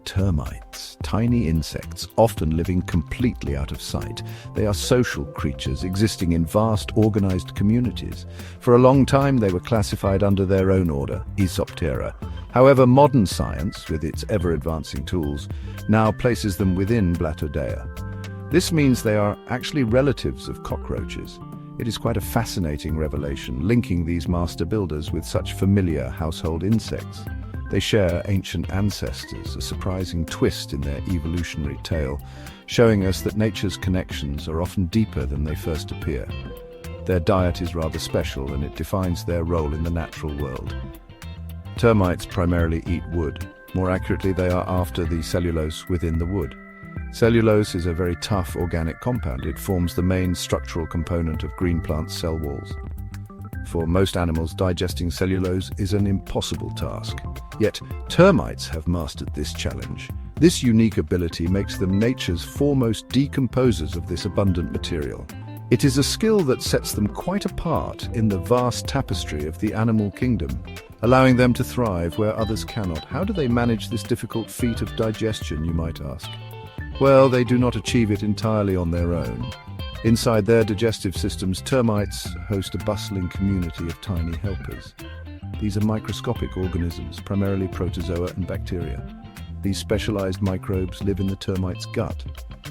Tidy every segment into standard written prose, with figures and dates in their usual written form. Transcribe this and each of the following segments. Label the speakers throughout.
Speaker 1: Termites, tiny insects, often living completely out of sight. They are social creatures existing in vast, organized communities. For a long time, they were classified under their own order, Aesoptera. However, modern science, with its ever-advancing tools, now places them within Blattodea. This means they are actually relatives of cockroaches. It is quite a fascinating revelation, linking these master builders with such familiar household insects. They share ancient ancestors, a surprising twist in their evolutionary tale, showing us that nature's connections are often deeper than they first appear. Their diet is rather special, and it defines their role in the natural world. Termites primarily eat wood. More accurately, they are after the cellulose within the wood. Cellulose is a very tough organic compound. It forms the main structural component of green plants' cell walls. For most animals, digesting cellulose is an impossible task. Yet, termites have mastered this challenge. This unique ability makes them nature's foremost decomposers of this abundant material. It is a skill that sets them quite apart in the vast tapestry of the animal kingdom, allowing them to thrive where others cannot. How do they manage this difficult feat of digestion, you might ask? Well, they do not achieve it entirely on their own. Inside their digestive systems, termites host a bustling community of tiny helpers. These are microscopic organisms, primarily protozoa and bacteria. These specialized microbes live in the termite's gut.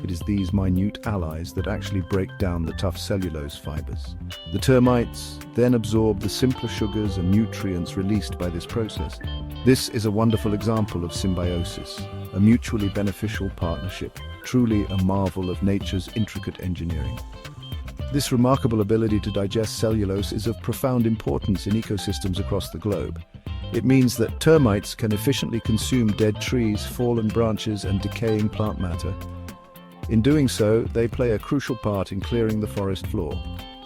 Speaker 1: It is these minute allies that actually break down the tough cellulose fibers. The termites then absorb the simpler sugars and nutrients released by this process. This is a wonderful example of symbiosis, a mutually beneficial partnership, truly a marvel of nature's intricate engineering. This remarkable ability to digest cellulose is of profound importance in ecosystems across the globe. It means that termites can efficiently consume dead trees, fallen branches, and decaying plant matter. In doing so, they play a crucial part in clearing the forest floor.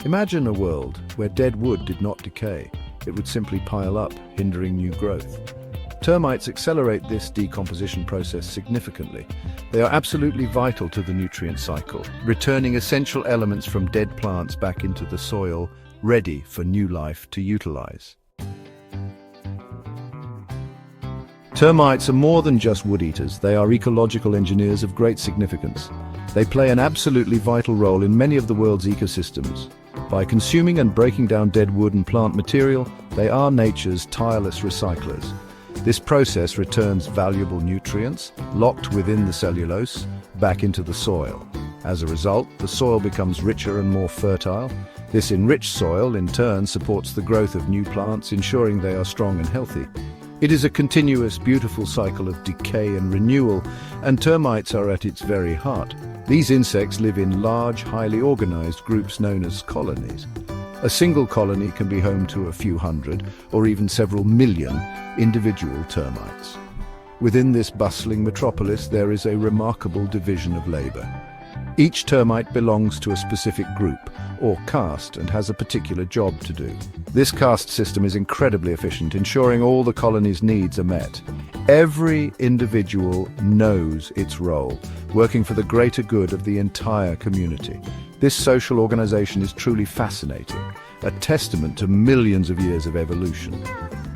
Speaker 1: Imagine a world where dead wood did not decay. It would simply pile up, hindering new growth. Termites accelerate this decomposition process significantly. They are absolutely vital to the nutrient cycle, returning essential elements from dead plants back into the soil, ready for new life to utilize. Termites are more than just wood eaters. They are ecological engineers of great significance. They play an absolutely vital role in many of the world's ecosystems. By consuming and breaking down dead wood and plant material, they are nature's tireless recyclers. This process returns valuable nutrients, locked within the cellulose, back into the soil. As a result, the soil becomes richer and more fertile. This enriched soil, in turn, supports the growth of new plants, ensuring they are strong and healthy. It is a continuous, beautiful cycle of decay and renewal, and termites are at its very heart. These insects live in large, highly organized groups known as colonies. A single colony can be home to a few hundred, or even several million, individual termites. Within this bustling metropolis, there is a remarkable division of labor. Each termite belongs to a specific group, or caste, and has a particular job to do. This caste system is incredibly efficient, ensuring all the colony's needs are met. Every individual knows its role, working for the greater good of the entire community. This social organization is truly fascinating, a testament to millions of years of evolution.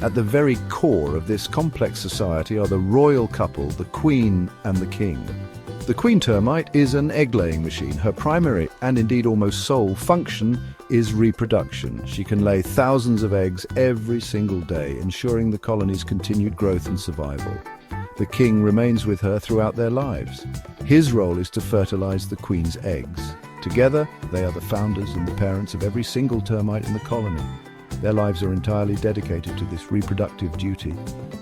Speaker 1: At the very core of this complex society are the royal couple, the queen and the king. The queen termite is an egg-laying machine. Her primary, and indeed almost sole, function is reproduction. She can lay thousands of eggs every single day, ensuring the colony's continued growth and survival. The king remains with her throughout their lives. His role is to fertilize the queen's eggs. Together, they are the founders and the parents of every single termite in the colony. Their lives are entirely dedicated to this reproductive duty,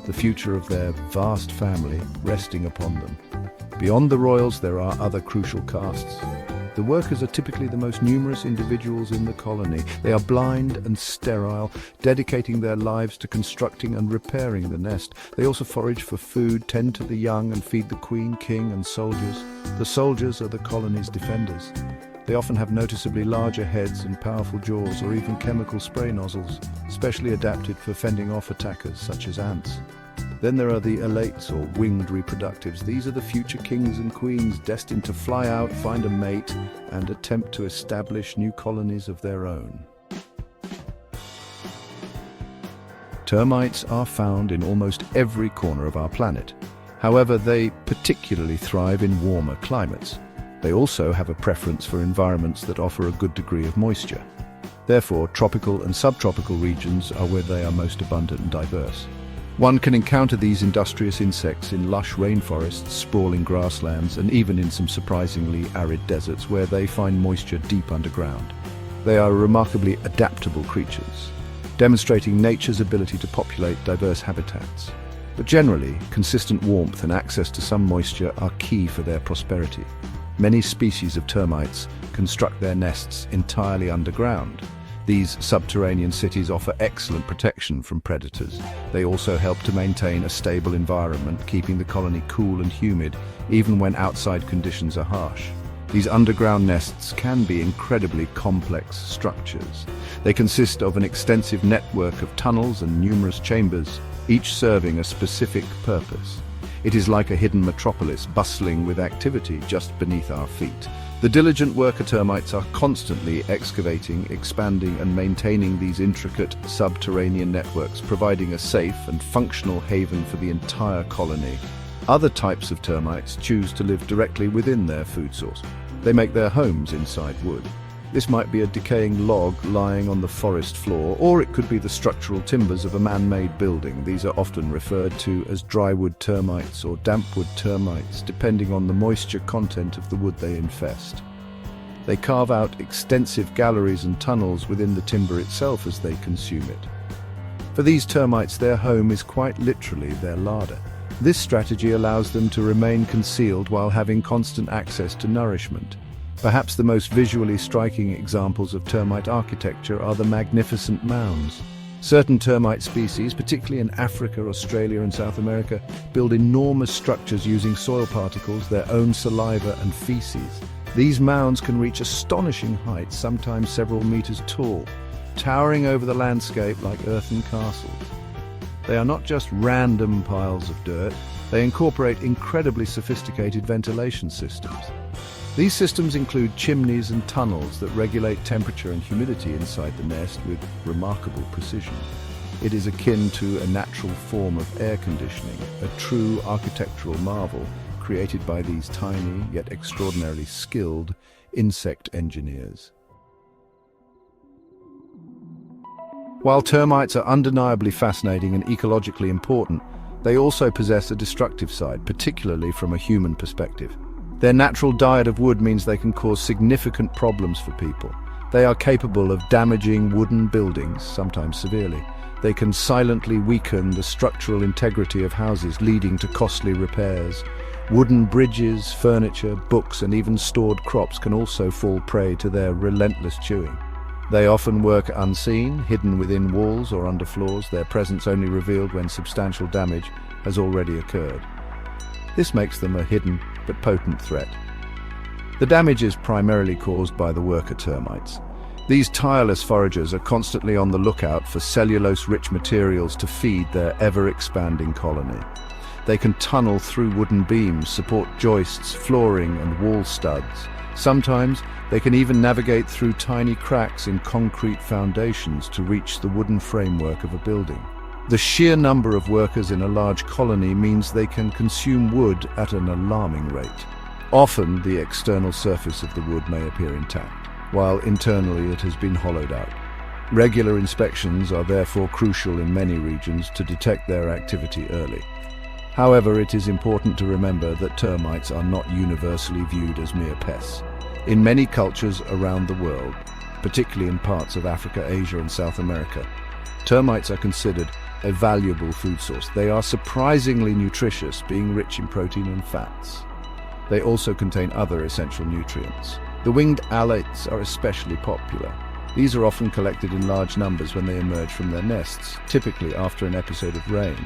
Speaker 1: the future of their vast family resting upon them. Beyond the royals, there are other crucial castes. The workers are typically the most numerous individuals in the colony. They are blind and sterile, dedicating their lives to constructing and repairing the nest. They also forage for food, tend to the young, and feed the queen, king, and soldiers. The soldiers are the colony's defenders. They often have noticeably larger heads and powerful jaws, or even chemical spray nozzles, specially adapted for fending off attackers such as ants. Then there are the elates, or winged reproductives. These are the future kings and queens destined to fly out, find a mate, and attempt to establish new colonies of their own. Termites are found in almost every corner of our planet. However, they particularly thrive in warmer climates. They also have a preference for environments that offer a good degree of moisture. Therefore, tropical and subtropical regions are where they are most abundant and diverse. One can encounter these industrious insects in lush rainforests, sprawling grasslands, and even in some surprisingly arid deserts where they find moisture deep underground. They are remarkably adaptable creatures, demonstrating nature's ability to populate diverse habitats. But generally, consistent warmth and access to some moisture are key for their prosperity. Many species of termites construct their nests entirely underground. These subterranean cities offer excellent protection from predators. They also help to maintain a stable environment, keeping the colony cool and humid, even when outside conditions are harsh. These underground nests can be incredibly complex structures. They consist of an extensive network of tunnels and numerous chambers, each serving a specific purpose. It is like a hidden metropolis bustling with activity just beneath our feet. The diligent worker termites are constantly excavating, expanding, and maintaining these intricate subterranean networks, providing a safe and functional haven for the entire colony. Other types of termites choose to live directly within their food source. They make their homes inside wood. This might be a decaying log lying on the forest floor, or it could be the structural timbers of a man-made building. These are often referred to as drywood termites or dampwood termites, depending on the moisture content of the wood they infest. They carve out extensive galleries and tunnels within the timber itself as they consume it. For these termites, their home is quite literally their larder. This strategy allows them to remain concealed while having constant access to nourishment. Perhaps the most visually striking examples of termite architecture are the magnificent mounds. Certain termite species, particularly in Africa, Australia, and South America, build enormous structures using soil particles, their own saliva, and feces. These mounds can reach astonishing heights, sometimes several meters tall, towering over the landscape like earthen castles. They are not just random piles of dirt, they incorporate incredibly sophisticated ventilation systems. These systems include chimneys and tunnels that regulate temperature and humidity inside the nest with remarkable precision. It is akin to a natural form of air conditioning, a true architectural marvel created by these tiny yet extraordinarily skilled insect engineers. While termites are undeniably fascinating and ecologically important, they also possess a destructive side, particularly from a human perspective. Their natural diet of wood means they can cause significant problems for people. They are capable of damaging wooden buildings, sometimes severely. They can silently weaken the structural integrity of houses, leading to costly repairs. Wooden bridges, furniture, books, and even stored crops can also fall prey to their relentless chewing. They often work unseen, hidden within walls or under floors, their presence only revealed when substantial damage has already occurred. This makes them a hidden but potent threat. The damage is primarily caused by the worker termites. These tireless foragers are constantly on the lookout for cellulose-rich materials to feed their ever-expanding colony. They can tunnel through wooden beams, support joists, flooring, and wall studs. Sometimes they can even navigate through tiny cracks in concrete foundations to reach the wooden framework of a building. The sheer number of workers in a large colony means they can consume wood at an alarming rate. Often, the external surface of the wood may appear intact, while internally it has been hollowed out. Regular inspections are therefore crucial in many regions to detect their activity early. However, it is important to remember that termites are not universally viewed as mere pests. In many cultures around the world, particularly in parts of Africa, Asia, and South America, termites are considered a valuable food source. They are surprisingly nutritious, being rich in protein and fats. They also contain other essential nutrients. The winged alates are especially popular. These are often collected in large numbers when they emerge from their nests, typically after an episode of rain.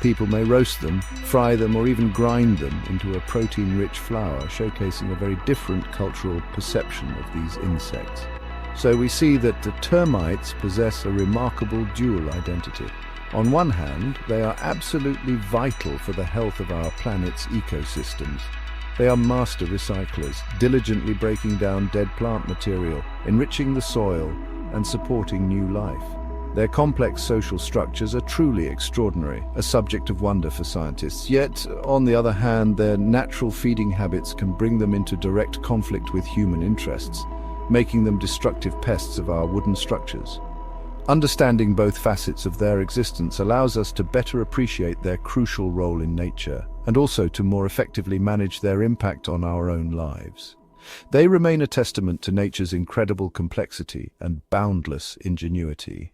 Speaker 1: People may roast them, fry them, or even grind them into a protein-rich flour, showcasing a very different cultural perception of these insects. So we see that the termites possess a remarkable dual identity. On one hand, they are absolutely vital for the health of our planet's ecosystems. They are master recyclers, diligently breaking down dead plant material, enriching the soil, and supporting new life. Their complex social structures are truly extraordinary, a subject of wonder for scientists. Yet, on the other hand, their natural feeding habits can bring them into direct conflict with human interests, making them destructive pests of our wooden structures. Understanding both facets of their existence allows us to better appreciate their crucial role in nature, and also to more effectively manage their impact on our own lives. They remain a testament to nature's incredible complexity and boundless ingenuity.